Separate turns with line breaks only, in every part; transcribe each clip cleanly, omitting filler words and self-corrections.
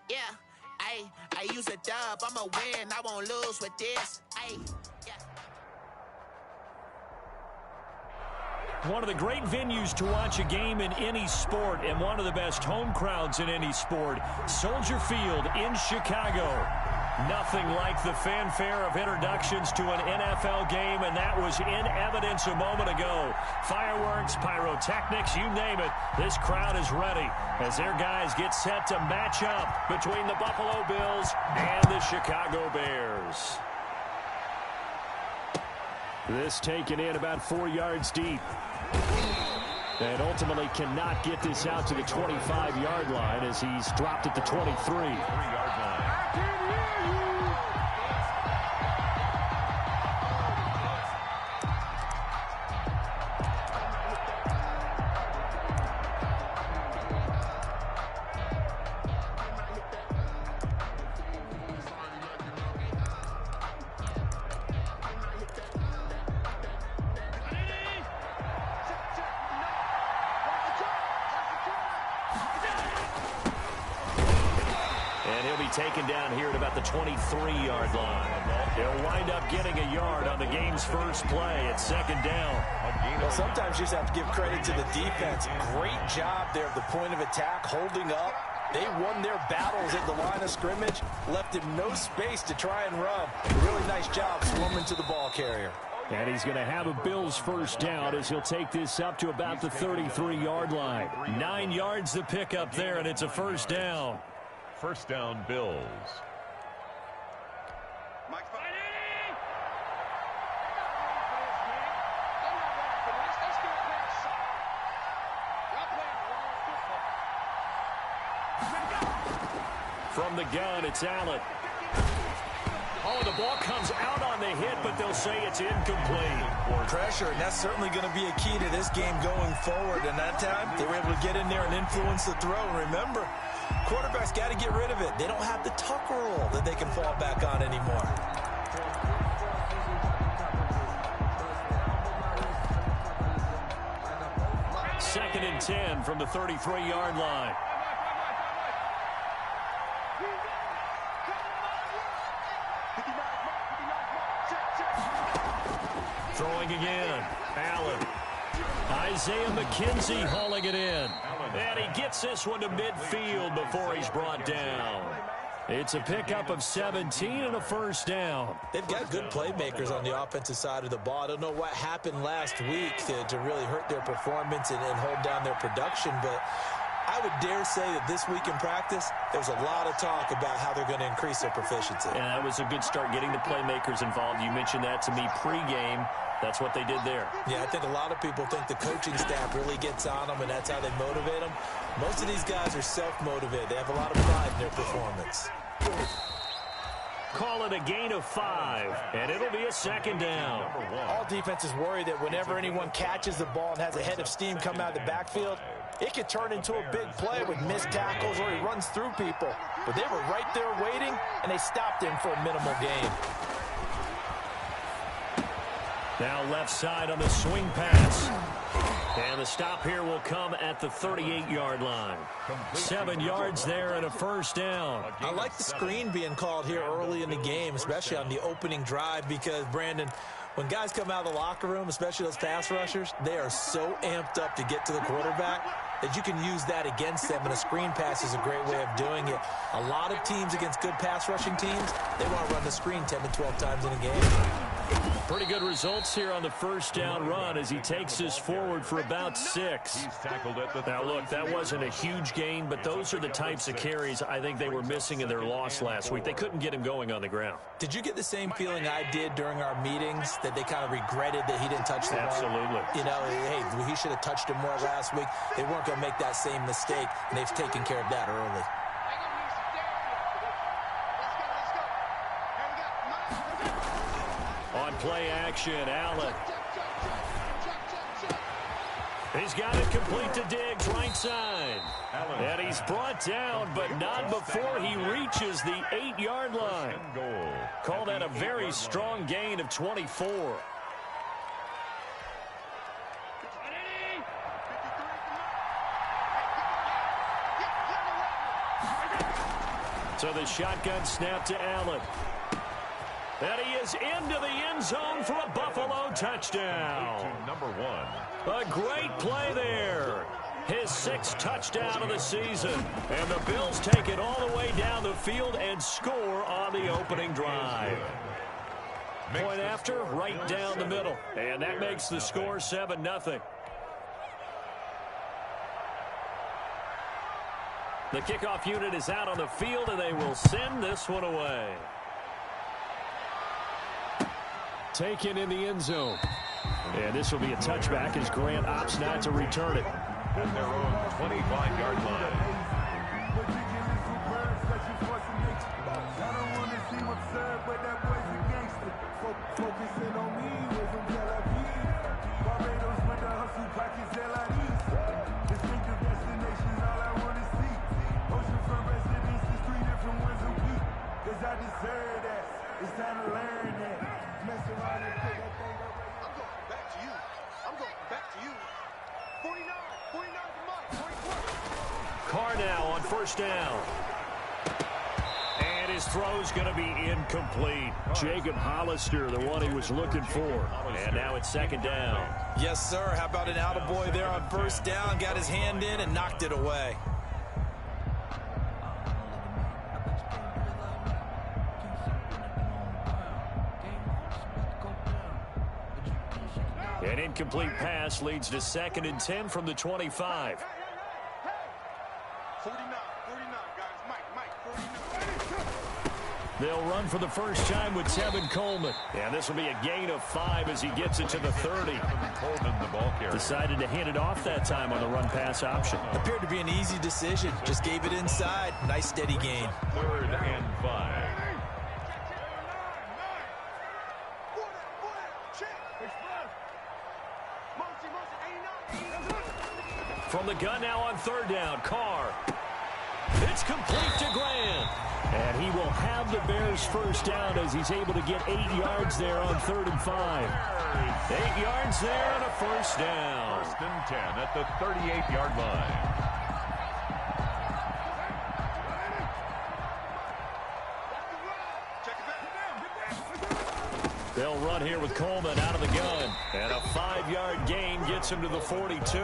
Yeah, I use a dub, I'ma win, I won't lose with this. Yeah.
One of the great venues to watch a game in any sport and one of the best home crowds in any sport. Soldier Field in Chicago. Nothing like the fanfare of introductions to an NFL game, and that was in evidence a moment ago. Fireworks, pyrotechnics, you name it. This crowd is ready as their guys get set to match up between the Buffalo Bills and the Chicago Bears. This taken in about 4 yards deep. And ultimately cannot get this out to the 25-yard line as he's dropped at the 23-yard line. Taken down here at about the 23-yard line. He'll wind up getting a yard on the game's first play at second down.
Well, sometimes you just have to give credit to the defense. Great job there at the point of attack, holding up. They won their battles at the line of scrimmage, left him no space to try and run. A really nice job swarming to the ball carrier.
And he's going to have a Bills first down as he'll take this up to about the 33-yard line. 9 yards to pick up there, and it's a first down.
First down, Bills.
From the gun, it's Allen. Oh, the ball comes out on the hit, but they'll say it's incomplete.
Pressure, and that's certainly going to be a key to this game going forward. And that time, they were able to get in there and influence the throw. And remember, quarterbacks got to get rid of it. They don't have the tuck rule that they can fall back on anymore.
Second and 10 from the 33-yard line. Throwing again. Allen. Isaiah McKenzie hauling it in. And he gets this one to midfield before he's brought down. It's a pickup of 17 and a first down.
They've got good playmakers on the offensive side of the ball. I don't know what happened last week to really hurt their performance and hold down their production, but I would dare say that this week in practice, there's a lot of talk about how they're going to increase their proficiency.
And that was a good start, getting the playmakers involved. You mentioned that to me pregame. That's what they did there.
Yeah, I think a lot of people think the coaching staff really gets on them, and that's how they motivate them. Most of these guys are self-motivated. They have a lot of pride in their performance.
Call it a gain of 5, and it'll be a second down.
All defenses worry that whenever anyone catches the ball and has a head of steam come out of the backfield, it could turn into a big play with missed tackles or he runs through people. But they were right there waiting, and they stopped him for a minimal gain.
Now left side on the swing pass. And the stop here will come at the 38-yard line. 7 yards there and a first down.
I like the screen being called here early in the game, especially on the opening drive, because, Brandon, when guys come out of the locker room, especially those pass rushers, they are so amped up to get to the quarterback that you can use that against them, and a screen pass is a great way of doing it. A lot of teams against good pass rushing teams, they want to run the screen 10 to 12 times in a game.
Pretty good results here on the first down run as he takes us forward for about 6. Now, look, that wasn't a huge gain, but those are the types of carries I think they were missing in their loss last week. They couldn't get him going on the ground.
Did you get the same feeling I did during our meetings, that they kind of regretted that he didn't touch the ball?
Absolutely.
You know, hey, he should have touched him more last week. They weren't going to make that same mistake, and they've taken care of that early.
On play action, Allen. He's got it complete to Diggs, right side. And he's brought down, but not before he reaches the 8-yard line. Call that a very strong gain of 24. So the shotgun snap to Allen. And he is into the end zone for a Buffalo touchdown.
Number 1.
A great play there. His 6th touchdown of the season. And the Bills take it all the way down the field and score on the opening drive. Point after, right down the middle. And that makes the score 7-0. The kickoff unit is out on the field, and they will send this one away. Taken in the end zone. And this will be a touchback as Grant opts not to return it.
At their own 25-yard line.
It's time to learn that. Mess around and pick that thing up. I'm going back to you. I'm going back to you. 49 to Mike.
Carr now on first down. And his throw's going to be incomplete. Jacob Hollister, the one he was looking for. And now it's second down.
Yes, sir. How about an attaboy there on first down? Got his hand in and knocked it away.
An incomplete pass leads to 2nd and 10 from the 25.
49, guys. Mike, 49.
They'll run for the first time with Tevin Coleman. And this will be a gain of 5 as he gets it to the 30.
Coleman, the ball carrier.
Decided to hand it off that time on the run-pass option.
Appeared to be an easy decision. Just gave it inside. Nice, steady gain.
3rd and 5.
From the gun now on third down, Carr. It's complete to Grant. And he will have the Bears first down as he's able to get 8 yards there on 3rd and 5. 8 yards there and a first down.
1st and 10 at the 38-yard line.
They'll run here with Coleman out of the gun. And a 5-yard gain gets him to the 42.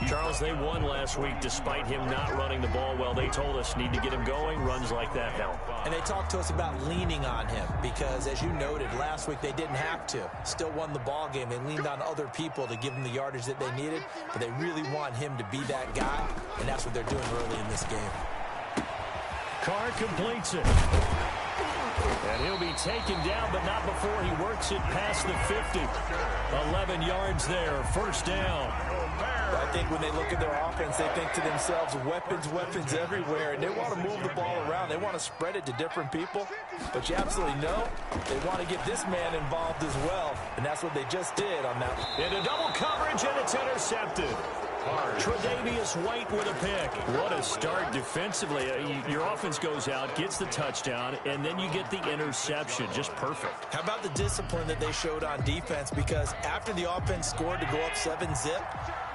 Charles, they won last week despite him not running the ball well. They told us need to get him going. Runs like that help.
And they talked to us about leaning on him because, as you noted, last week they didn't have to. Still won the ball game. They leaned on other people to give them the yardage that they needed, but they really want him to be that guy, and that's what they're doing early in this game.
Carr completes it. And he'll be taken down, but not before he works it past the 50. 11 yards there, first down.
I think when they look at their offense, they think to themselves, weapons everywhere, and they want to move the ball around. They want to spread it to different people, but you absolutely know they want to get this man involved as well, and that's what they just did on that.
Into double coverage, and it's intercepted. Tre'Davious White with a pick. What a start defensively. Your offense goes out, gets the touchdown, and then you get the interception. Just perfect.
How about the discipline that they showed on defense? Because after the offense scored to go up 7-zip,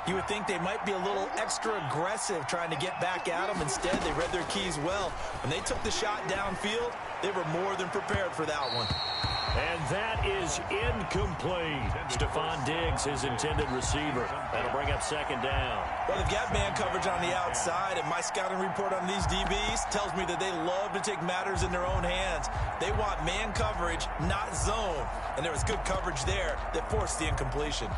you would think they might be a little extra aggressive trying to get back at them. Instead, they read their keys well. When they took the shot downfield, they were more than prepared for that one.
And that is incomplete. Stephon Diggs, his intended receiver. That'll bring up second down.
Well, they've got man coverage on the outside, and my scouting report on these DBs tells me that they love to take matters in their own hands. They want man coverage, not zone. And there was good coverage there that forced the incompletion.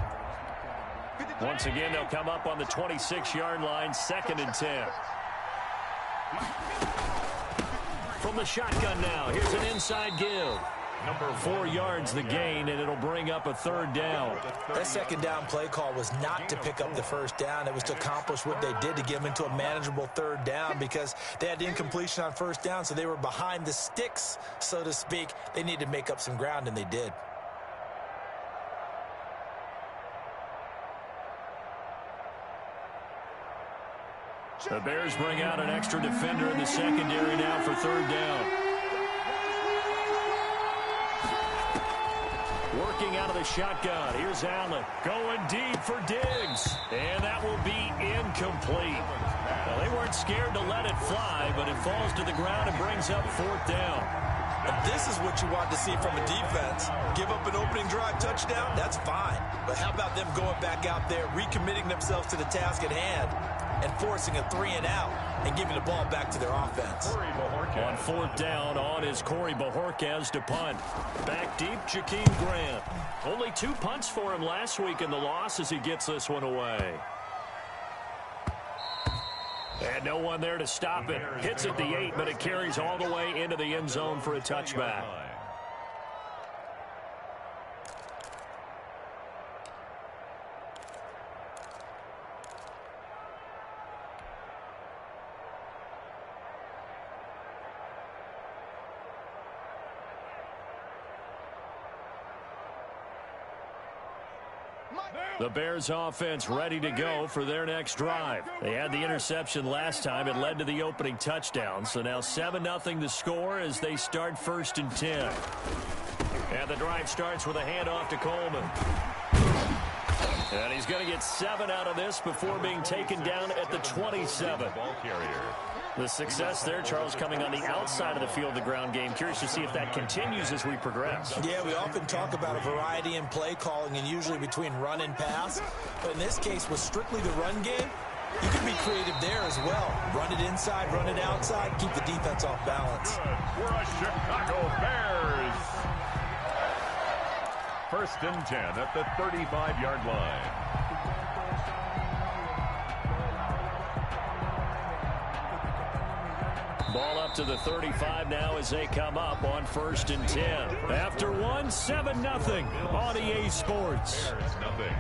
Once again, they'll come up on the 26-yard line, 2nd and 10. From the shotgun now, here's an inside give. 4 yards the gain, and it'll bring up a third down.
That second down play call was not to pick up the first down. It was to accomplish what they did to get them into a manageable third down because they had the incompletion on first down, so they were behind the sticks, so to speak. They needed to make up some ground, and they did.
The Bears bring out an extra defender in the secondary now for third down. Working out of the shotgun. Here's Allen going deep for Diggs. And that will be incomplete. Well, they weren't weren't scared to let it fly, but it falls to the ground and brings up 4th down.
And this is what you want to see from a defense. Give up an opening drive touchdown, that's fine. But how about them going back out there, recommitting themselves to the task at hand, and forcing a 3-and-out and giving the ball back to their offense.
On 4th down, on is Corey Bojorquez to punt. Back deep, Jakeem Grant. Only 2 punts for him last week in the loss as he gets this one away. And no one there to stop it. Hits at the 8, but it carries all the way into the end zone for a touchback. The Bears offense ready to go for their next drive. They had the interception last time. It led to the opening touchdown. So now 7-0 to score as they start 1st and 10. And the drive starts with a handoff to Coleman. And he's going to get 7 out of this before being taken down at the 27.
Ball carrier.
The success there, Charles, coming on the outside of the field, the ground game. Curious to see if that continues as we progress.
Yeah, we often talk about a variety in play calling and usually between run and pass. But in this case, with strictly the run game, you can be creative there as well. Run it inside, run it outside, keep the defense off balance.
Good for a Chicago Bears. 1st and 10 at the 35-yard line.
Ball up to the 35 now as they come up on 1st and 10. After 7-0 on EA Sports.
Bears nothing.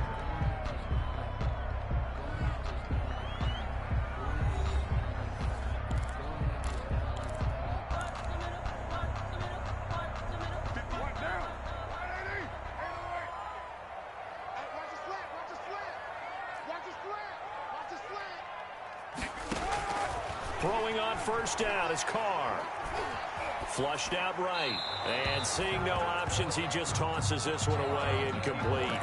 Throwing on 1st down is Carr. Flushed out right. And seeing no options, he just tosses this one away incomplete.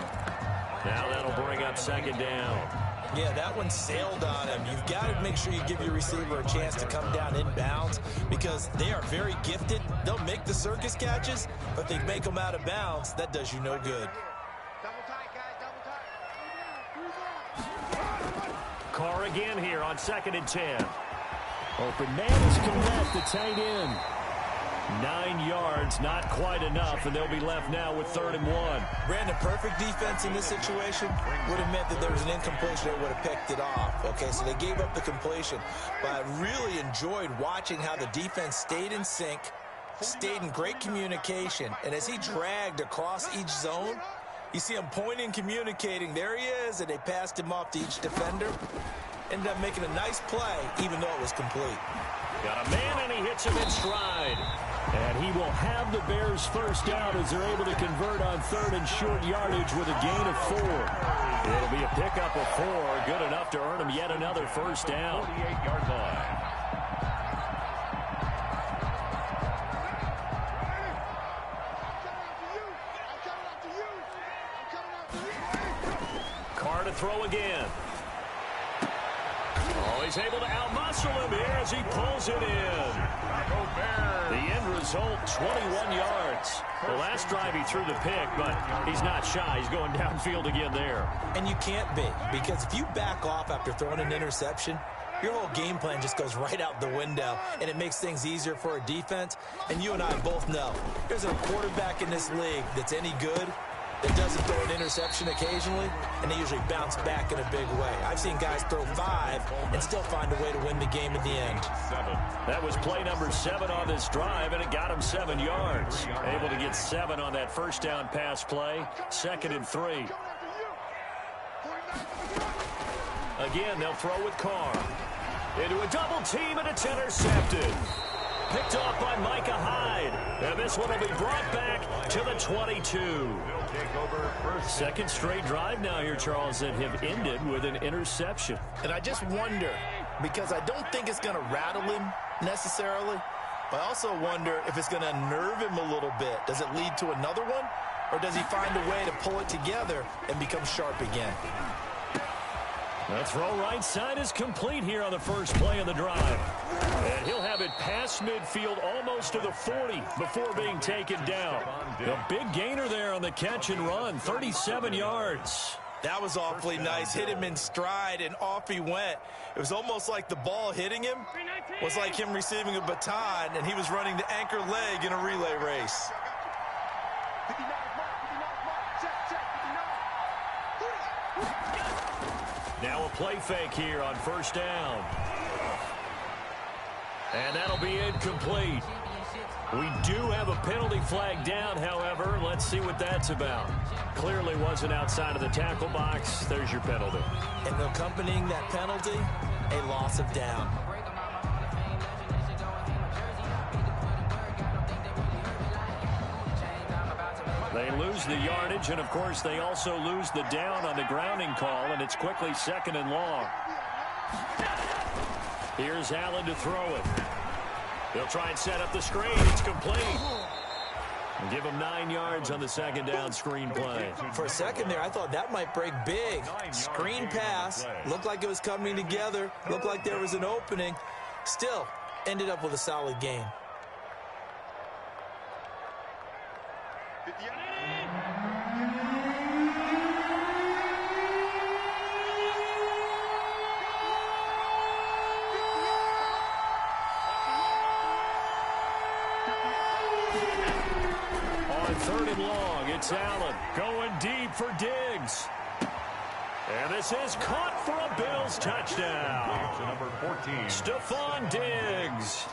Now that'll bring up 2nd down.
Yeah, that one sailed on him. You've got to make sure you give your receiver a chance to come down inbounds because they are very gifted. They'll make the circus catches, but if they make them out of bounds, that does you no good.
Double tight, guys, double tight.
Carr again here on 2nd and 10. Open man is Kmet, the tight end. 9 yards, not quite enough, and they'll be left now with 3rd and 1.
Brandon, perfect defense in this situation would have meant that there was an incompletion that would have picked it off. Okay, so they gave up the completion, but I really enjoyed watching how the defense stayed in sync, stayed in great communication, and as he dragged across each zone, you see him pointing, communicating. There he is, and they passed him off to each defender. Ended up making a nice play, even though it was complete.
Got a man, and he hits him in stride. And he will have the Bears 1st down as they're able to convert on 3rd and short yardage with a gain of 4. It'll be a pickup of 4, good enough to earn him yet another 1st down.
48-yard line.
Carr to throw again. Oh, he's able to outmuscle him here as he pulls it in. The end result, 21 yards. The last drive he threw the pick, but he's not shy. He's going downfield again there.
And you can't be, because if you back off after throwing an interception, your whole game plan just goes right out the window, and it makes things easier for a defense. And you and I both know, there's a quarterback in this league that's any good that doesn't throw an interception occasionally, and they usually bounce back in a big way. I've seen guys throw 5 and still find a way to win the game at the end.
That was play number 7 on this drive, and it got him 7 yards. Able to get 7 on that 1st down pass play. 2nd and 3. Again, they'll throw with Carr. Into a double team, and it's intercepted. Picked off by Micah Hyde. And this one will be brought back to the 22. 2nd straight drive now here, Charles, that have ended with an interception.
And I just wonder, because I don't think it's going to rattle him necessarily, but I also wonder if it's going to nerve him a little bit. Does it lead to another one? Or does he find a way to pull it together and become sharp again?
The throw right side is complete here on the first play of the drive. And he'll have it past midfield almost to the 40 before being taken down. A big gainer there on the catch and run, 37 yards.
That was awfully nice. Hit him in stride, and off he went. It was almost like the ball hitting him was like him receiving a baton, and he was running the anchor leg in a relay race.
59 mark, check, 59.
Now a play fake here on first down. And that'll be incomplete. We do have a penalty flag down, however. Let's see what that's about. Clearly wasn't outside of the tackle box. There's your penalty.
And accompanying that penalty, a loss of down.
They lose the yardage, and, of course, they also lose the down on the grounding call, and it's quickly 2nd and long. Here's Allen to throw it. They'll try and set up the screen. It's complete. And give him 9 yards on the 2nd down screen play.
For a second there, I thought that might break big. Screen pass. Looked like it was coming together. Looked like there was an opening. Still, ended up with a solid gain.
On 3rd and long, it's Allen going deep for Diggs. And this is caught for a Bills touchdown.
Number 14.
Stephon Diggs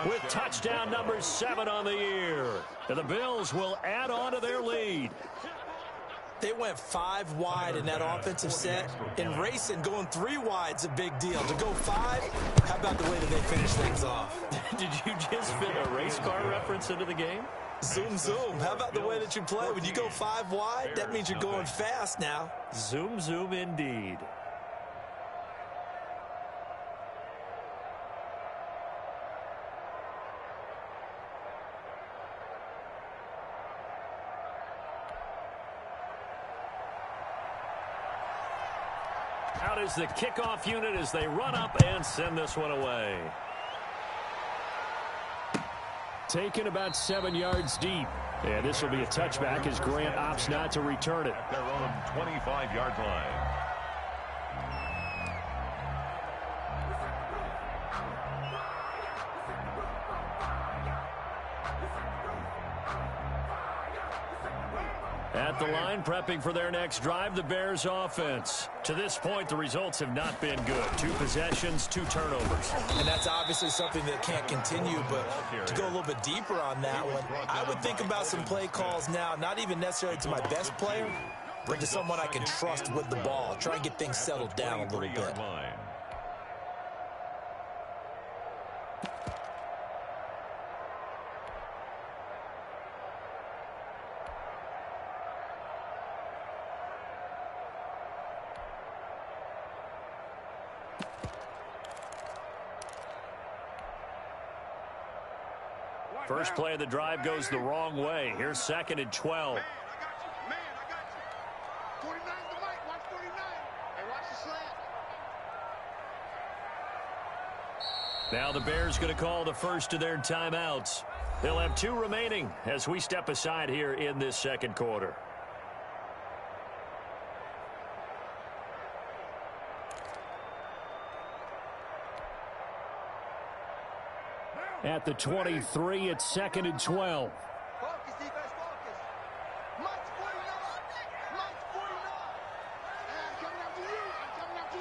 with touchdown number 7 on the year. And the Bills will add on to their lead.
They went 5 wide in that offensive set. In racing, going 3 wide's a big deal. To go 5, how about the way that they finish things off?
Did you just fit a race car reference into the game?
Zoom, zoom. How about the way that you play? When you go 5 wide, that means you're going fast now.
Zoom, zoom indeed. Out is the kickoff unit as they run up and send this one away. Taken about 7 yards deep. And this will be a touchback as Grant opts not to return it.
Their own 25-yard line.
At the line, prepping for their next drive, the Bears offense. To this point, the results have not been good. 2 possessions, 2 turnovers.
And that's obviously something that can't continue, but to go a little bit deeper on that one, I would think about some play calls now, not even necessarily to my best player, but to someone I can trust with the ball. Try and get things settled down a little bit.
First play of the drive goes the wrong way. Here's 2nd and 12.
Man, I got you. 49 the mic. Watch 49. Hey, watch the slant.
Now the Bears going to call the first of their timeouts. They'll have 2 remaining as we step aside here in this 2nd quarter. At the 23, it's 2nd and 12.
Focus, defense, focus. Mike's 49. Mike's 49. I'm coming after you. I'm coming after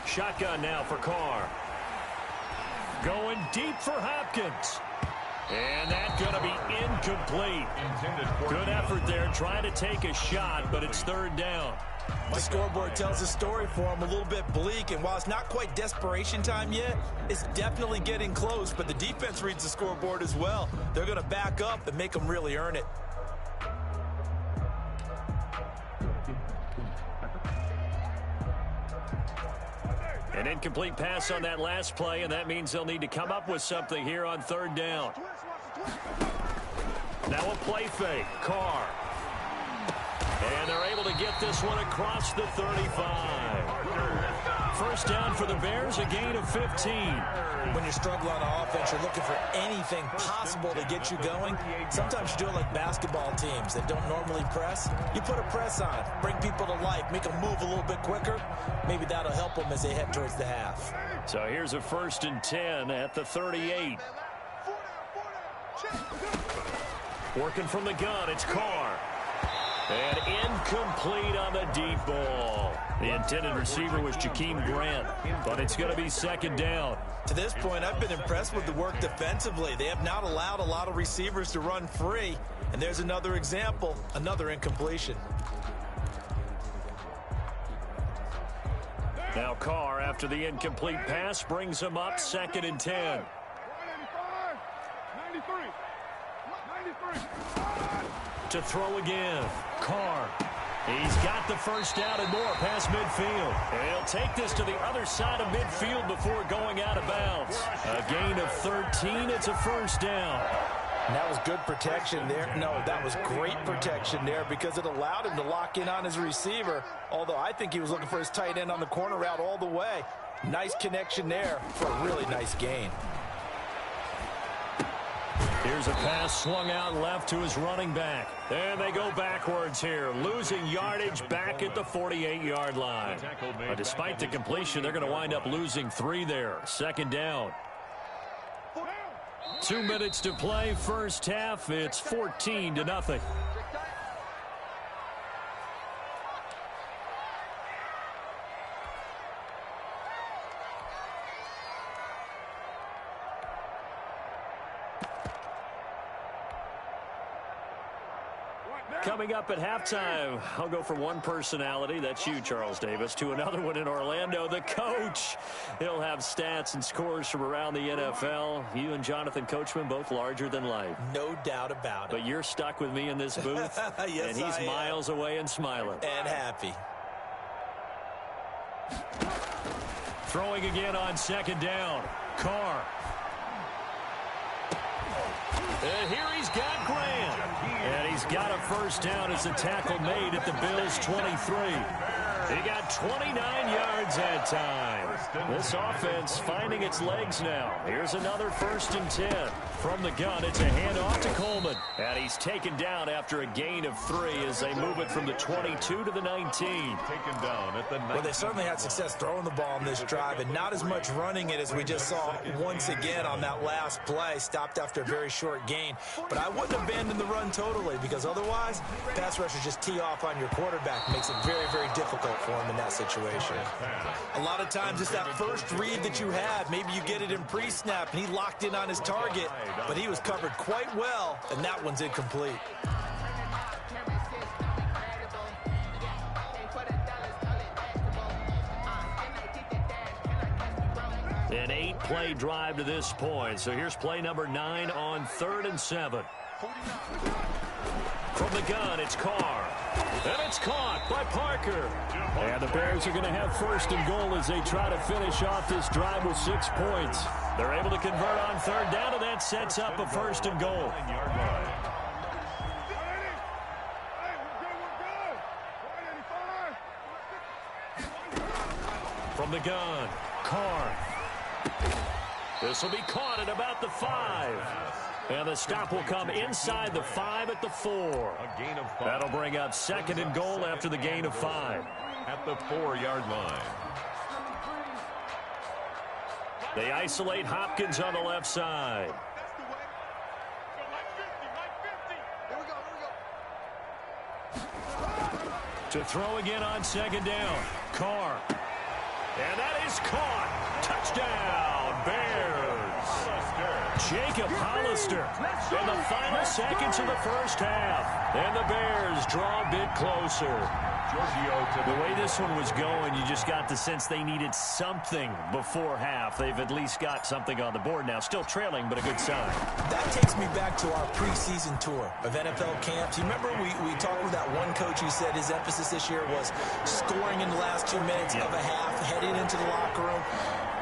you.
Shotgun now for Carr. Going deep for Hopkins. And that's going to be incomplete. Good effort there, trying to take a shot, but it's 3rd down.
The scoreboard tells a story for him, a little bit bleak, and while it's not quite desperation time yet, it's definitely getting close, but the defense reads the scoreboard as well. They're going to back up and make them really earn it.
An incomplete pass on that last play, and that means they'll need to come up with something here on 3rd down. Now a play fake. Carr. And they're able to get this one across the 35. First down for the Bears, a gain of 15.
When you're struggling on offense, you're looking for anything possible to get you going. Sometimes you do it like basketball teams that don't normally press. You put a press on, bring people to life, make them move a little bit quicker. Maybe that'll help them as they head towards the half.
So here's a 1st and 10 at the 38. Working from the gun, it's Carr. And incomplete on the deep ball. The intended receiver was Jakeem Grant, but it's going to be 2nd down.
To this point, I've been impressed with the work defensively. They have not allowed a lot of receivers to run free. And there's another example, another incompletion.
Now Carr, after the incomplete pass, brings him up 2nd and 10.
93.
To throw again, Carr. He's got the first down and more past midfield. And he'll take this to the other side of midfield before going out of bounds. A gain of 13. It's a 1st down.
And that was good protection there. No, that was great protection there because it allowed him to lock in on his receiver, although I think he was looking for his tight end on the corner route all the way. Nice connection there for a really nice gain.
Here's a pass swung out left to his running back. And they go backwards here, losing yardage back at the 48-yard line. But despite the completion, they're going to wind up losing 3 there. 2nd down. 2 minutes to play, first half. It's 14-0. Coming up at halftime, I'll go from one personality, that's you, Charles Davis, to another one in Orlando, the coach. He'll have stats and scores from around the NFL. You and Jonathan Coachman, both larger than life.
No doubt about it.
But you're stuck with me in this booth,
yes,
and he's miles away and smiling.
And happy.
Throwing again on 2nd down. Carr. And here he's got Grant. And he's got a first down as the tackle made at the Bills' 23. He got 29 yards that time. This offense finding its legs now. Here's another 1st and 10. From the gun, it's a handoff to Coleman. And he's taken down after a gain of 3 as they move it from the 22 to the 19.
Taken down at the 19.
Well, they certainly had success throwing the ball on this drive and not as much running it as we just saw once again on that last play. Stopped after a very short gain. But I wouldn't abandon the run totally because otherwise, pass rushers just tee off on your quarterback. Makes it very, very difficult for him in that situation. A lot of times it's that first read that you have. Maybe you get it in pre-snap and he locked in on his target, but he was covered quite well, and that one's incomplete.
An 8-play drive to this point. So here's play number 9 on 3rd and 7. From the gun, it's Carr. And it's caught by Parker. And the Bears are going to have 1st and goal as they try to finish off this drive with 6 points. They're able to convert on 3rd down, and that sets up a 1st and goal. From the gun, Carr. This will be caught at about the 5. And the stop will come inside the 5 at the 4.
A gain of 5.
That'll bring up 2nd and goal after the gain of 5.
At the 4-yard line.
They isolate Hopkins on the left side. To throw again on 2nd down. Carr. And that is caught. Touchdown, Bears. Jacob Hollister in the final seconds of the first half. And the Bears draw a bit closer. The way this one was going, you just got the sense they needed something before half. They've at least got something on the board now. Still trailing, but a good sign.
That takes me back to our preseason tour of NFL camps. You remember we talked with that one coach who said his emphasis this year was scoring in the last 2 minutes of a half, heading into the locker room.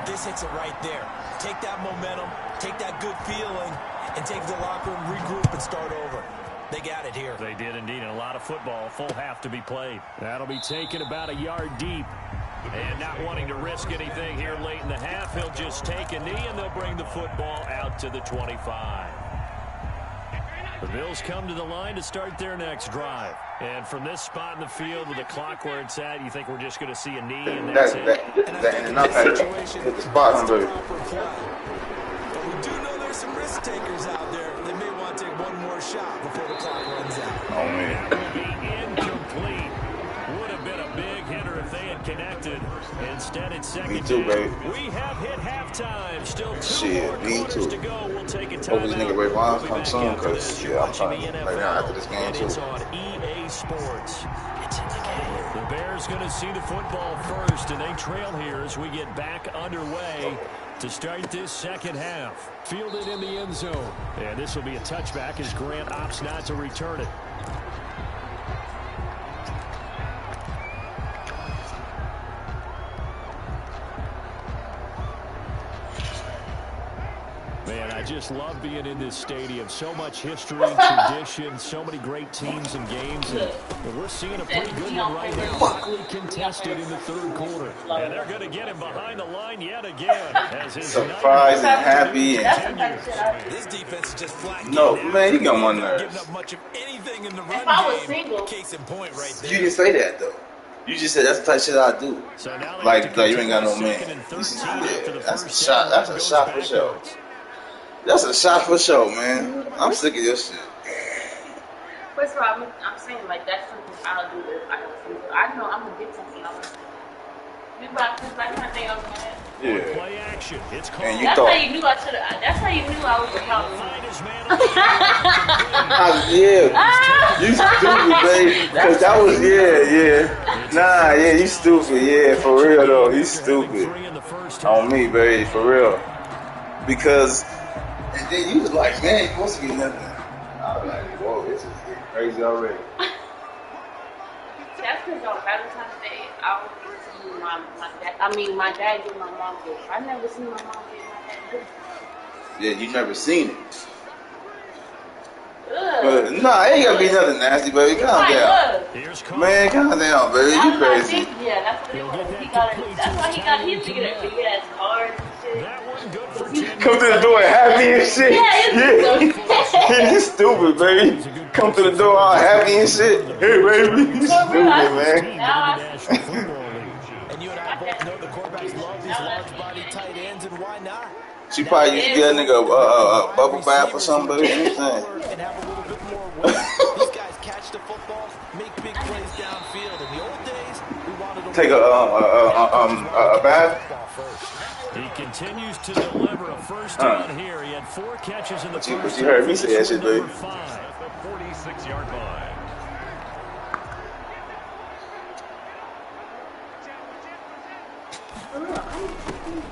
This hits it right there. Take that momentum, take that good feeling, and take the locker room, regroup, and start over. They got it here.
They did indeed, and a lot of football, full half to be played. That'll be taken about a yard deep. And not wanting to risk anything here late in the half, he'll just take a knee, and they'll bring the football out to the 25. The Bills come to the line to start their next drive. And from this spot in the field with the clock where it's at, you think we're just going to see a knee and that's it?
That enough hit the spot,
But we do know there's some risk takers out there. They may want to take one more shot before the clock runs out.
Oh, man.
That will be incomplete. Would have been a big hitter if they had connected. Instead, it's second.
Me too, baby.
We have hit halftime. Still two
Shit,
more
me
quarters
too.
to go. We'll take a
Hope this
timeout.
nigga Ray Vaughn
We'll
come
be
soon,
back after
because
this.
shit,
You're
I'm
watching
trying
the
to right now after this game
and
too.
it's on EA Sports. It's in the game. The Bears going to see the football first, and they trail here as we get back underway to start this second half. Fielded in the end zone. And this will be a touchback as Grant opts not to return it. Man, I just love being in this stadium. So much history, tradition, so many great teams and games. And we're seeing a pretty good one right now. Hotly contested in the third quarter. And they're going to get him behind the line yet again. As his
Surprised and happy. And
This defense is just flat.
no, man, you got one
Giving
nerves.
up much of anything in the run
If I was
game.
single.
Case in point right there.
You didn't say that, though. You just said that's the type of shit I do.
So now they
Like,
have to
you ain't got no
continue
man.
second and
You see,
13 after
yeah,
the
that's a
first
shot.
down.
That's a
Goes
shot for sure.
backwards.
That's a shot for sure, man. I'm sick of your shit.
First of all, I'm saying like that's something I'll do if I was single. I know I'm gonna get something else. You about to like my thing on my head.
Yeah.
Play action. It's called.
And you
That's
thought,
how you knew I should have. That's how you knew I was a problem.
Find his man on the
yeah, you stupid, baby. Because that was, yeah. Nah, yeah, you stupid. Yeah, for real, though. You stupid. On me, baby, for real. Because, and then you was like, man, you supposed to get nothing. I was like, whoa, this is getting crazy already.
That's because on Valentine's Day, I was see my dad. I mean, my dad get my mom gift. I never seen my mom get my dad gift.
Yeah, you never seen it.
Ugh.
But, nah, it ain't gonna be nothing nasty, baby. Calm
Like,
down.
look.
Man, calm down, baby. You
That's what I
crazy.
think. Yeah, that's what it was. He got it. That's why he got. He used to get a big ass card and shit.
That one good for 10.
Come to the door and happy and shit.
Yeah,
You stupid, baby. Come to the door all happy and shit. Hey, baby. You stupid, man.
Now
And you and I both know the quarterbacks love these large-body tight ends, and why not?
She probably used to get a nigga a bubble bath or something, baby. Anything.
And have a little bit more weight. These guys catch the football, make big plays downfield. In the old days, we wanted to
Take a bath.
He continues to deliver a first down here. He had 4 catches in the
But you
first
heard me
half.
say that shit, baby.
Number 5.
At the 46-yard line.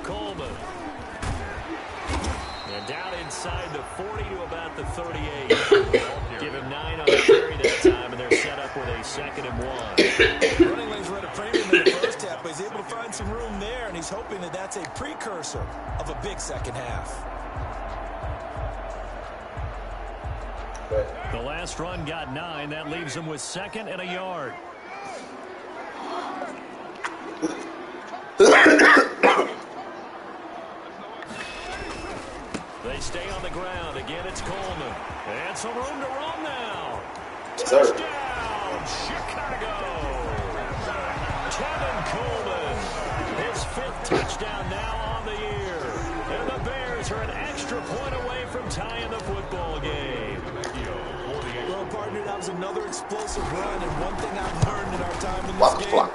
Coleman. And down inside the 40 to about the 38. Give him 9 on the carry that time, and they're set up with a 2nd and 1.
Running lanes were at a premium in the first half, but he's able to find some room there, and he's hoping that that's a precursor of a big second half.
The last run got 9. That leaves him with 2nd and a yard. They stay on the ground. Again, it's Coleman. And some room to run now. Touchdown, Chicago. Kevin Coleman. His 5th touchdown now on the year. And the Bears are an extra point away from tying the football game.
Well, partner, that was another explosive run, and one thing I've learned in our time in this game,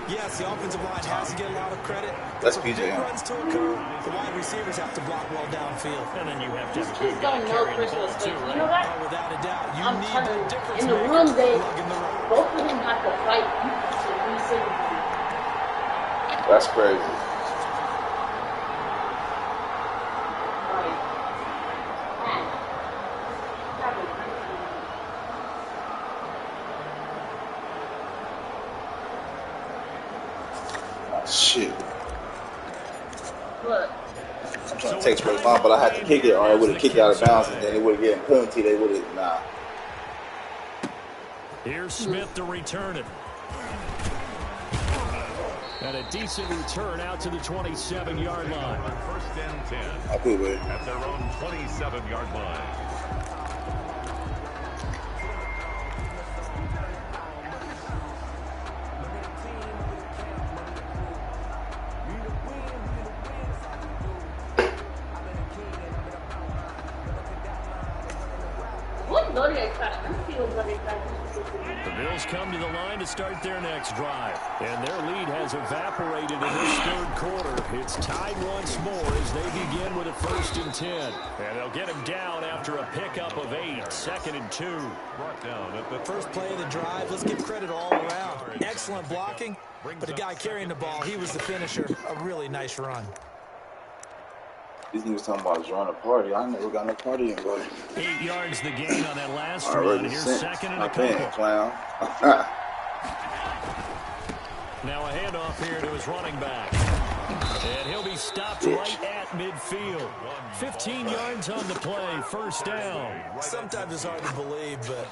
yes, the offensive line has to get a lot of credit.
That's
For
PJ.
big runs to occur, the wide receivers have to block well downfield.
And then you have to
These
have a good
kids
guy
don't know
carrying the
Christmas
ball,
Day.
too,
You
right?
know that?
Oh, without a doubt, you
I'm
need
telling
that
you,
difference
in the
maker
room, they
lugging the rock.
both of them have to fight. You should be single.
That's crazy. Shit.
Look,
I'm trying to text Ray Vaughn, but I had to kick it, or I would have kicked it out of bounds, and then it would have given penalty. They would have, nah.
Here's Smith to return it. And a decent return out to the 27-yard line.
First and 10. At their own 27-yard line.
The Bills come to the line to start their next drive. And their lead has evaporated in this third quarter. It's tied once more as they begin with a 1st and 10. And they'll get him down after a pickup of 8. 2nd and 2.
Brought down at the
First play of the drive. Let's give credit all around. Excellent blocking, but the guy carrying the ball, he was the finisher. A really nice run.
These niggas talking about join a party. I never got no party invite.
8 yards the gain on that last run. Here's 2nd and a couple.
Clown.
Now a handoff here to his running back. And he'll be stopped right at midfield. 15 yards on the play. First down.
Sometimes it's hard to believe, but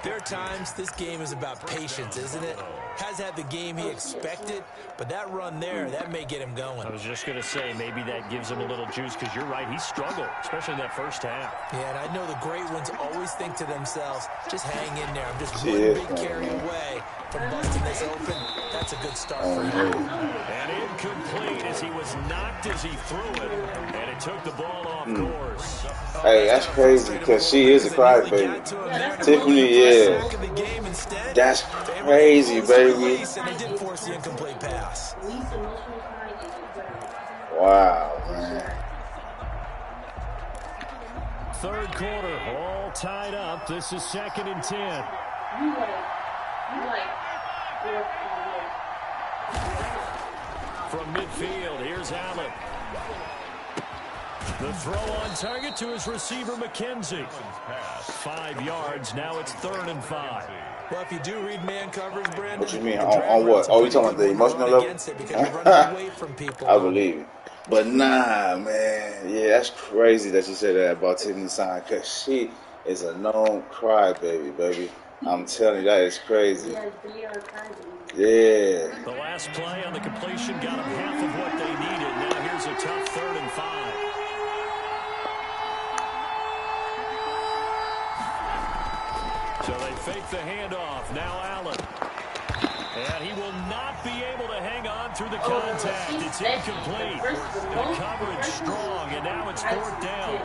there are times this game is about patience, isn't it? Has had the game he expected, but that run there, that may get him going.
I was just going to say, maybe that gives him a little juice, because you're right, he struggled, especially in that first half.
Yeah, and I know the great ones always think to themselves, just hang in there. I'm just one big carry away from busting this open. That's a good start for him.
And incomplete as he was knocked as he threw it, and it took the ball off course.
Hey, that's crazy, because she is a crybaby. Tiffany, yeah. That's crazy, baby.
And they did force the incomplete pass.
Wow, man.
Third quarter, all tied up. This is 2nd and 10. From midfield, here's Allen. The throw on target to his receiver, McKenzie. 5 yards, now it's 3rd and 5.
Well, if you do read man coverage, Brandon.
What you mean? On what? Oh, you talking about the emotional level?
Away from people.
I believe it. But nah, man. Yeah, that's crazy that you said that about Tiffany Sign, because she is a known crybaby, baby. I'm telling you, that is crazy. Yeah.
The last play on the completion got them half of what they needed. Now here's a tough 3rd and 5. So they fake the handoff. Now Allen. And he will not be able to hang on through the contact. It's incomplete. The coverage strong, and now it's 4th down.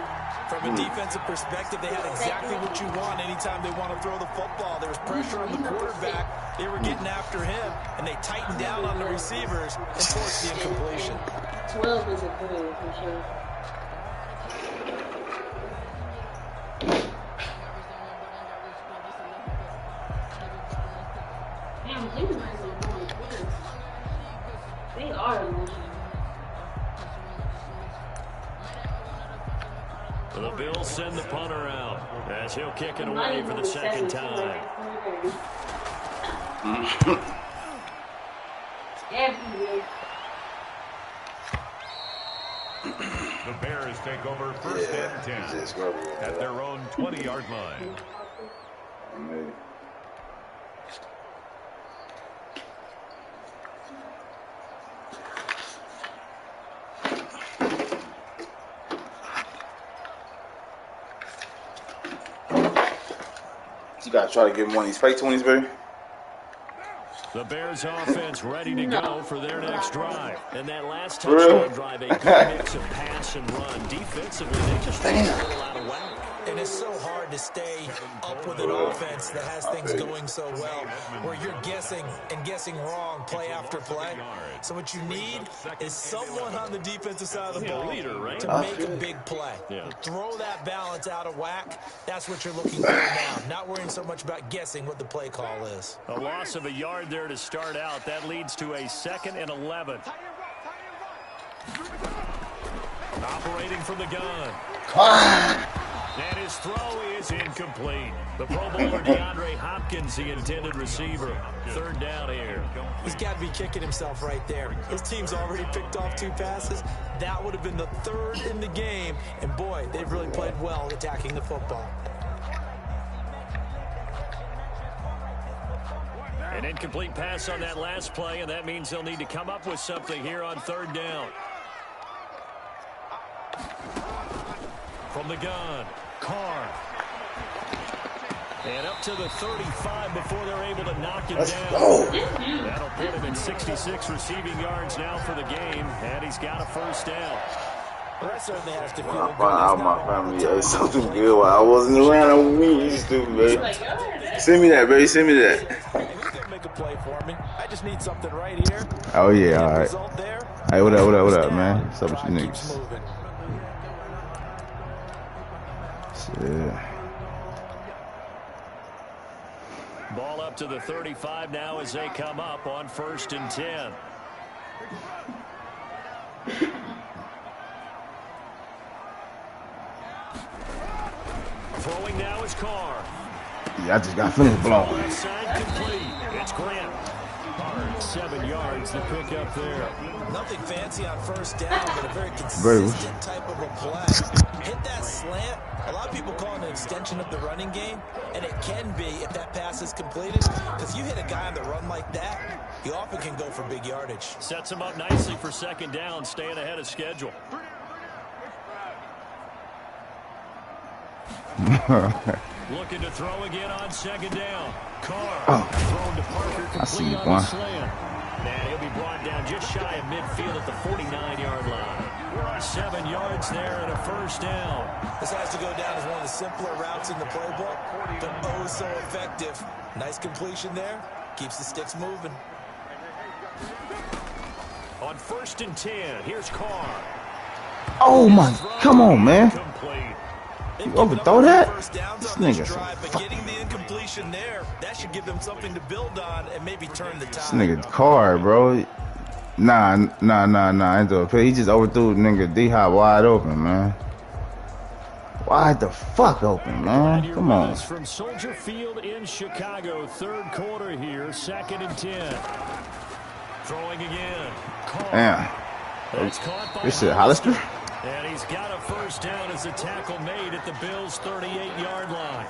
From a defensive perspective, they had exactly what you want anytime they want to throw the football. There was pressure on the quarterback. They were getting after him, and they tightened down on the receivers and forced the incompletion.
12 is a good for sure. They are emotional.
The Bills send the punter out as he'll kick it away for the 2nd time.
The Bears take over 1st and 10 at their own 20-yard line.
You gotta try to give him one of these fake 20s, baby.
The Bears offense ready to go for their next drive. And that last touchdown drive, a good mix of pass and run. Defensively, they just ran a little out of whack.
And it's so hard to stay up with an offense that has things going so well, where you're guessing and guessing wrong play after play. So what you need is someone on the defensive side of the ball to make a big play. Throw that balance out of whack. That's what you're looking for now. Not worrying so much about guessing what the play call is.
A loss of a yard there to start out. That leads to a 2nd and 11. Operating from the gun. And his throw is incomplete. The Pro Bowler DeAndre Hopkins, the intended receiver. 3rd down here.
He's got to be kicking himself right there. His team's already picked off 2 passes. That would have been the 3rd in the game. And boy, they've really played well attacking the football.
An incomplete pass on that last play, and that means they'll need to come up with something here on 3rd down. From the gun, Carr. And up to the 35 before they're able to knock it down. That'll put him at 66 receiving yards now for the game, and he's got a 1st down.
Well, that certainly has to feel
I found out my family ate something good while I wasn't around on me. You stupid, baby. Send me that, baby. Send me that.
He's going to make a play for me. I just need something right here.
Oh, yeah, all right. Hey, what up, man? What's up with you niggas? Shit.
Ball up to the 35 now as they come up on 1st and 10. Throwing now is Carr.
Yeah, I just got finished blowing.
It's Grant. 7 yards to pick up there.
Nothing fancy on 1st down, but a very consistent type of a play. Hit that slant. A lot of people call it an extension of the running game, and it can be if that pass is completed. Because you hit a guy on the run like that, he often can go for big yardage.
Sets him up nicely for 2nd down, staying ahead of schedule. Looking to throw again on 2nd down. Carr thrown to Parker, complete on the slant. And he'll be brought down just shy of midfield at the 49-yard line. 7 yards there and a 1st down.
This has to go down as one of the simpler routes in the playbook, but oh so effective. Nice completion there. Keeps the sticks moving.
On 1st and 10, here's Carr.
Oh, my. Come on, man.
Complete.
You overthrow that? This nigga
but getting the incompletion there, that should give them something to build on and maybe turn the tide.
This nigga Carr, bro. Nah. He just overthrew nigga D-Hop wide open, man. Wide the fuck open, man. Come on.
From Soldier Field in Chicago, 3rd quarter here, 2nd and 10. Throwing again. Carr.
Damn. This shit Hollister?
And he's got a 1st down as a tackle made at the Bills' 38-yard line.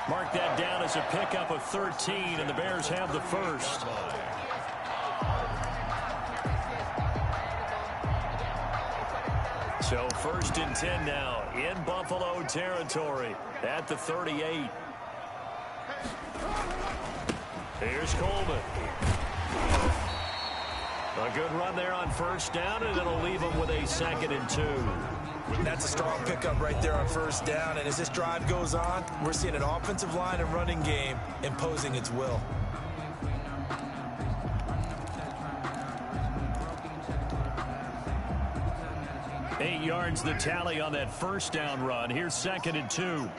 Mark that down as a pickup of 13, and the Bears have the 1st. So 1st and 10 now in Buffalo territory at the 38. Here's Coleman. A good run there on 1st down, and it'll leave them with a 2nd and 2.
That's a strong pickup right there on 1st down, and as this drive goes on, we're seeing an offensive line and running game imposing its will.
Eight yards the tally on that 1st down run. Here's 2nd and 2.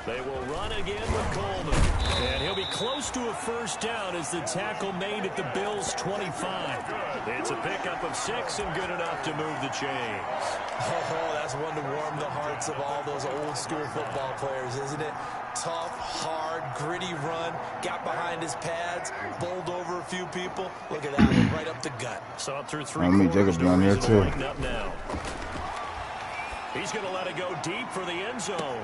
They will run again with Coleman. And he'll be close to a 1st down as the tackle made at the Bills' 25. It's a pickup of 6 and good enough to move the chains.
Oh, that's one to warm the hearts of all those old-school football players, isn't it? Tough, hard, gritty run. Got behind his pads, bowled over a few people. Look at that one, right up the gut.
Saw it through 3 quarters.
Jacob be on there, too.
He's going to let it go deep for the end zone.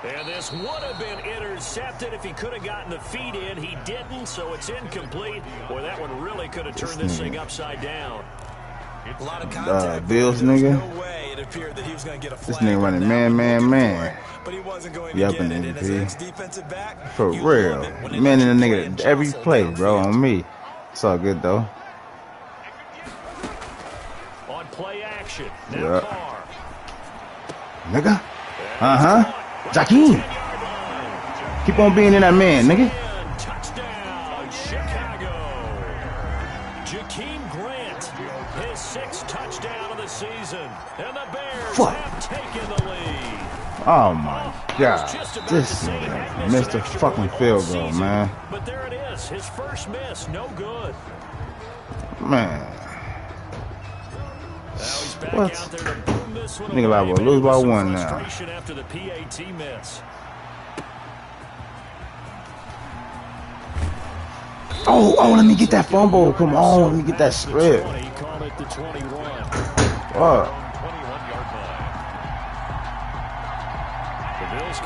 And this would have been intercepted if he could have gotten the feet in. He didn't, so it's incomplete. Boy, that one really could have turned this thing upside down.
A lot of contact.
Bills nigga.
No way it appeared that he was going to get a flag.
This nigga running man.
But he wasn't going to get it. And as an ex-defensive back,
for real. Man in the nigga every play, bro, on me. It's all good, though.
On play action. Now Carr.
Nigga. Jakeem. Keep on being in that man, nigga.
Touchdown, Chicago. Jakeem Grant, his 6th touchdown of the season. And the Bears have taken the lead.
Oh, my God. This nigga missed a fucking field goal, man.
But there it is. His first miss. No good.
Man.
What?
Nigga liable to lose by 1 now.
After the PAT miss.
Oh, let me get that fumble. Come on, let me get that strip.
Call it the 21.
What?
The Bills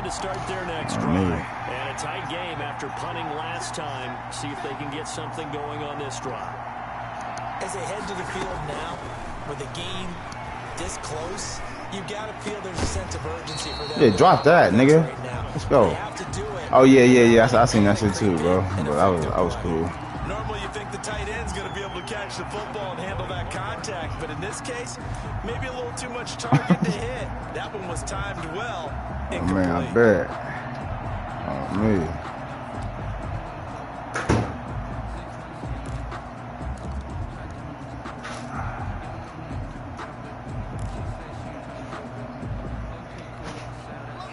to start their next drive. And a tight game after punting last time. See if they can get something going on this drive.
As they head to the field now, with a game this close, you got to feel there's a sense of urgency for them.
Yeah, drop that, nigga. Let's go. Oh, yeah. I seen that shit too, bro. But I was cool.
Normally you think the tight end's going to be able to catch the football and handle that contact, but in this case, maybe a little too much target to hit. That one was timed well.
Oh, man, I bet. Oh, man.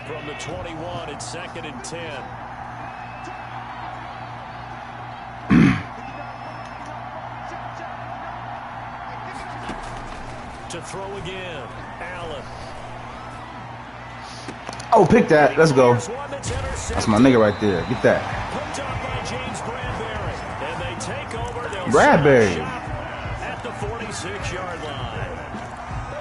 From the 21, it's 2nd and 10. To throw again, Allen.
Oh, pick that. Let's go. That's my nigga right there. Get that.
Picked up by James Bradbury. And they take over.
Bradbury.
At the 46-yard line.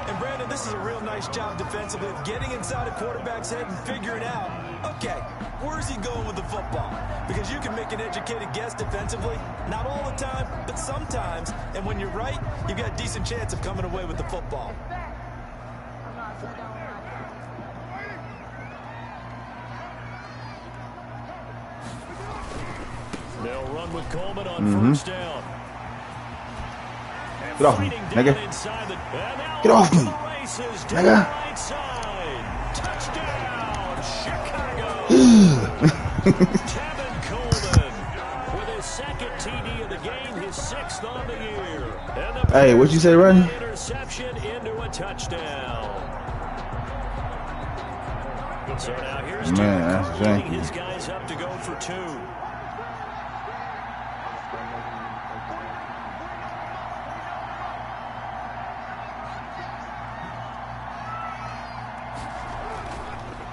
And Brandon, this is a real nice job defensively of getting inside a quarterback's head and figuring out, okay, where's he going with the football? Because you can make an educated guess defensively, not all the time, but sometimes. And when you're right, you've got a decent chance of coming away with the football.
They'll run with Coleman on first down.
Get off me, nigga. Get off me, nigga.
Touchdown, Chicago. Tevin Coleman with his 2nd TD of the game, his 6th on the year. And the
Hey, what you say, Rodney?
Interception into a touchdown. So now here's
that's
leading his guys up to go for 2.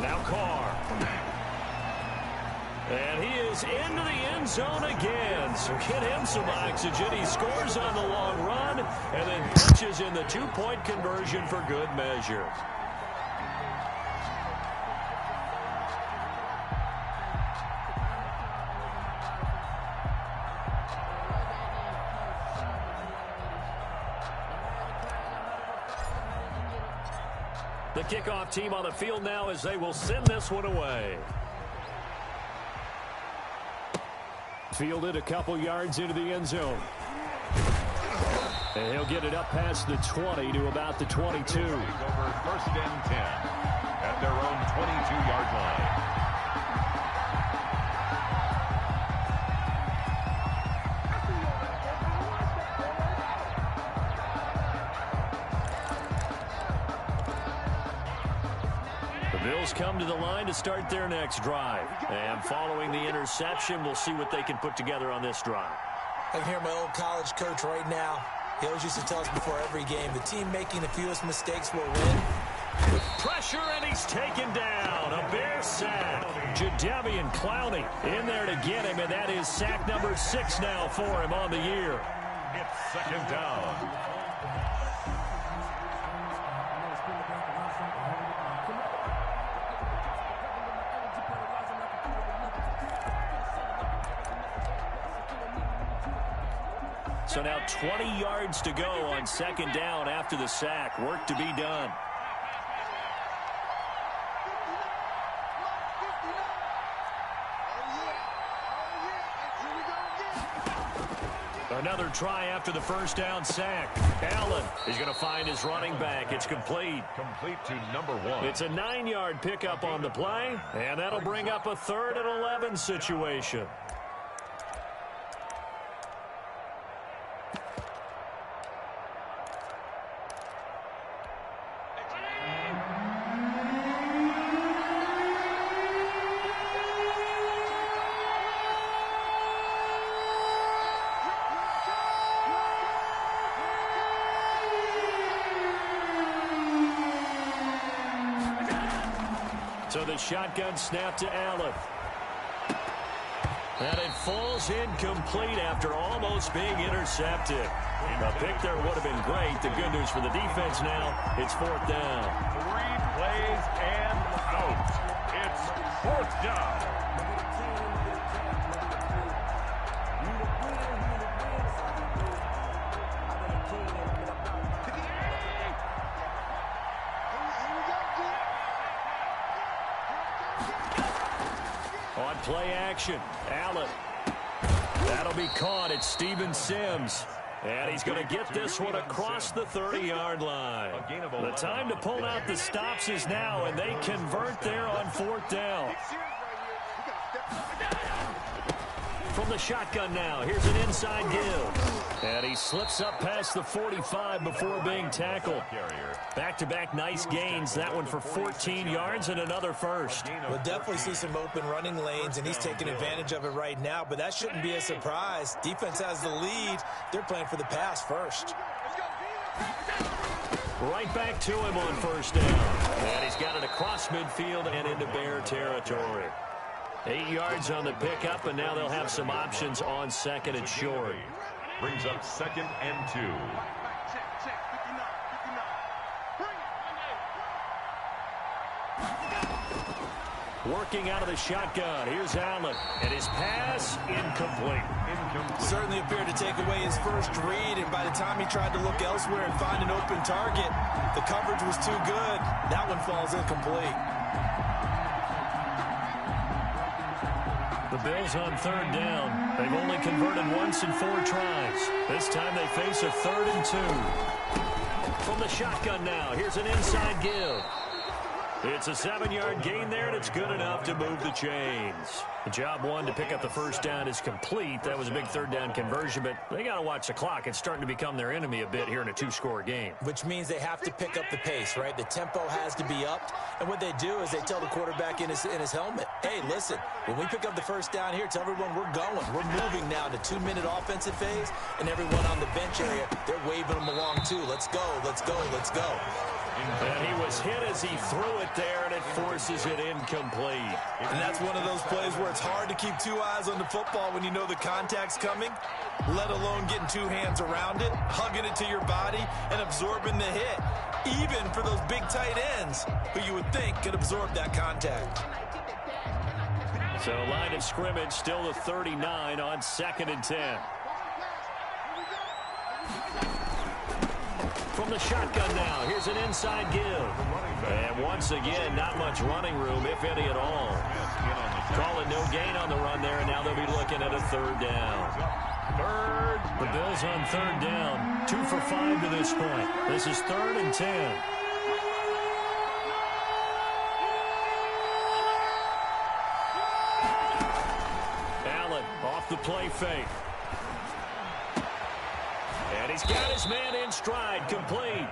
Now Carr. And he is into the end zone again. So get him some oxygen. He scores on the long run and then punches in the 2-point conversion for good measure. The kickoff team on the field now as they will send this one away. Fielded a couple yards into the end zone. And he'll get it up past the 20 to about the 22.
Over 1st and 10 at their own 22-yard line.
Bills come to the line to start their next drive. And following the interception, we'll see what they can put together on this drive.
I can hear my old college coach right now. He always used to tell us before every game, the team making the fewest mistakes will win.
Pressure, and he's taken down. A Bear sack. Jadeveon Clowney in there to get him, and that is sack number 6 now for him on the year.
It's 2nd down.
So now 20 yards to go on 2nd down after the sack. Work to be done. Another try after the 1st down sack. Allen is going to find his running back. It's complete.
Complete to number 1.
It's a 9-yard pickup on the play, and that'll bring up a 3rd and 11 situation. So the shotgun snap to Allen. And it falls incomplete after almost being intercepted. A pick there would have been great. The good news for the defense now, it's 4th down.
3 plays and out. It's 4th down.
On play action, Allen. That'll be caught at Steven Sims. And he's going to get this one across the 30-yard line. The time to pull out the stops is now, and they convert there on 4th down. From the shotgun now, here's an inside give. And he slips up past the 45 before being tackled. Back-to-back nice gains. That one for 14 yards and another first.
We'll definitely see some open running lanes, and he's taking advantage of it right now, but that shouldn't be a surprise. Defense has the lead. They're playing for the pass first.
Right back to him on 1st down. And he's got it across midfield and into Bear territory. 8 yards on the pickup, and now they'll have some options on 2nd and short.
Brings up 2nd and 2.
Working out of the shotgun. Here's Allen. And his pass, incomplete.
Certainly appeared to take away his first read, and by the time he tried to look elsewhere and find an open target, the coverage was too good. That one falls incomplete.
The Bills on 3rd down. They've only converted once in 4 tries. This time they face a 3rd and 2. From the shotgun now, here's an inside give. It's a 7-yard gain there, and it's good enough to move the chains. The job one to pick up the 1st down is complete. That was a big 3rd down conversion, but they got to watch the clock. It's starting to become their enemy a bit here in a 2-score game.
Which means they have to pick up the pace, right? The tempo has to be upped, and what they do is they tell the quarterback in his helmet, hey, listen, when we pick up the 1st down here, tell everyone we're going. We're moving now to 2-minute offensive phase, and everyone on the bench area, they're waving them along too. Let's go, let's go, let's go.
And he was hit as he threw it there, and it forces it incomplete.
And that's one of those plays where it's hard to keep 2 eyes on the football when you know the contact's coming, let alone getting 2 hands around it, hugging it to your body, and absorbing the hit, even for those big tight ends who you would think could absorb that contact.
So line of scrimmage still the 39 on 2nd and 10. From the shotgun now, here's an inside give. And once again, not much running room, if any at all. Calling no gain on the run there, and now they'll be looking at a 3rd down. The Bills on 3rd down, 2 for 5 to this point. This is 3rd and 10. Allen off the play fake. And he's got his man in stride, complete.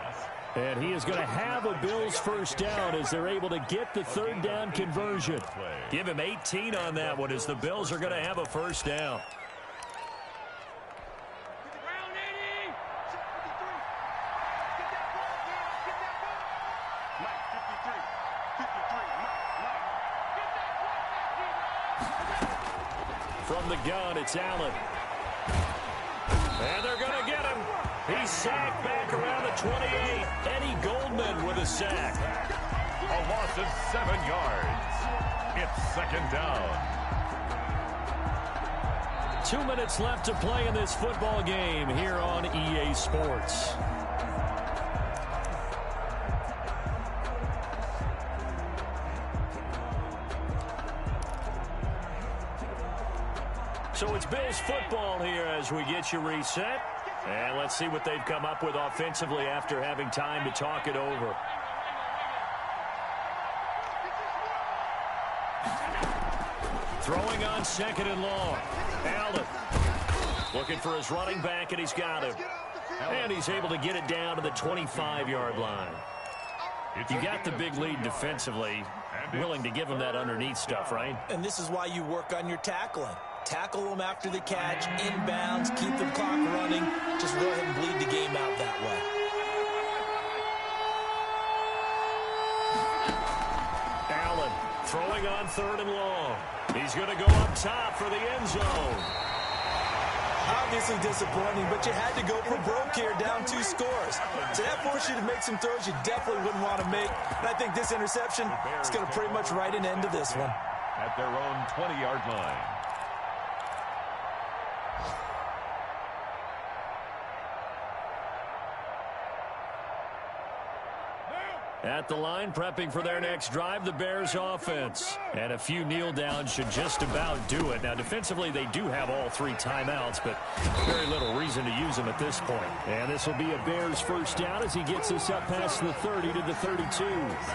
And he is going to have a Bills 1st down as they're able to get the 3rd down conversion. Give him 18 on that one as the Bills are going to have a 1st down. From the gun, it's Allen. And they're going to get him. He's sacked back around the 28. Eddie Goldman with a sack.
A loss of 7 yards. It's 2nd down.
2 minutes left to play in this football game here on EA Sports. So it's Bills football here as we get you reset. And let's see what they've come up with offensively after having time to talk it over. Throwing on 2nd and long. Allen looking for his running back, and he's got him. And he's able to get it down to the 25-yard line. You got the big lead defensively, willing to give him that underneath stuff, right?
And this is why you work on your tackling. Tackle them after the catch, inbounds, keep the clock running. Just go ahead and bleed the game out that way.
Allen throwing on 3rd and long. He's going to go up top for the end zone.
Obviously disappointing, but you had to go for broke here, down 2 scores. So that forced you to make some throws you definitely wouldn't want to make. And I think this interception is going to pretty much write an end to this one.
at their own 20-yard line.
At the line, prepping for their next drive, the Bears offense. And a few kneel downs should just about do it. Now, defensively, they do have all 3 timeouts, but very little reason to use them at this point. And this will be a Bears first down as he gets us up past the 30 to the 32.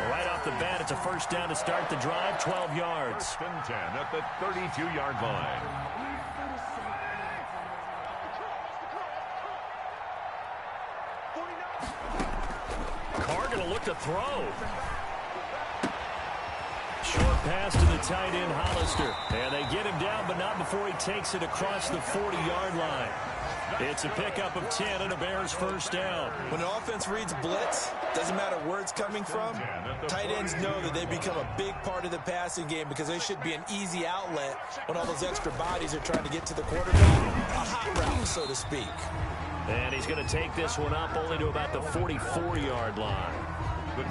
Right off the bat, it's a first down to start the drive, 12 yards.
First and 10 at the 32-yard line.
Carr going to look to throw. Short pass to the tight end, Hollister. And they get him down, but not before he takes it across the 40-yard line. It's a pickup of 10 and a Bears first down.
When the offense reads blitz, doesn't matter where it's coming from, tight ends know that they become a big part of the passing game because they should be an easy outlet when all those extra bodies are trying to get to the quarterback. A hot route, so to speak.
And he's going to take this one up only to about the 44-yard line.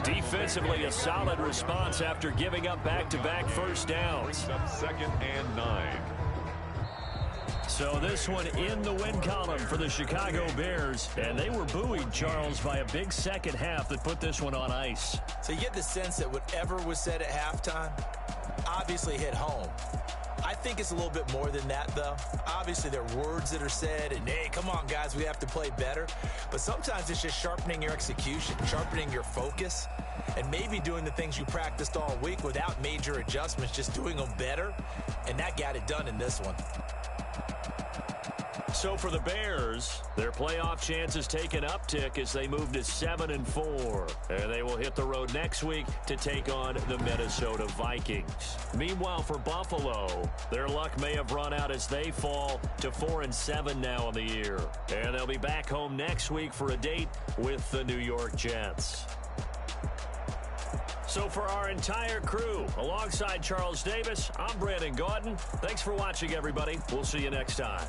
Defensively, a solid response after giving up back-to-back first downs.
Up 2nd and 9.
So this one in the win column for the Chicago Bears. And they were buoyed, Charles, by a big second half that put this one on ice.
So you get the sense that whatever was said at halftime obviously hit home. I think it's a little bit more than that, though. Obviously, there are words that are said, and, hey, come on, guys, we have to play better. But sometimes it's just sharpening your execution, sharpening your focus, and maybe doing the things you practiced all week without major adjustments, just doing them better. And that got it done in this one.
So for the Bears, their playoff chances take an uptick as they move to 7-4. And they will hit the road next week to take on the Minnesota Vikings. Meanwhile, for Buffalo, their luck may have run out as they fall to 4-7 now in the year. And they'll be back home next week for a date with the New York Jets. So for our entire crew, alongside Charles Davis, I'm Brandon Gaudin. Thanks for watching, everybody. We'll see you next time.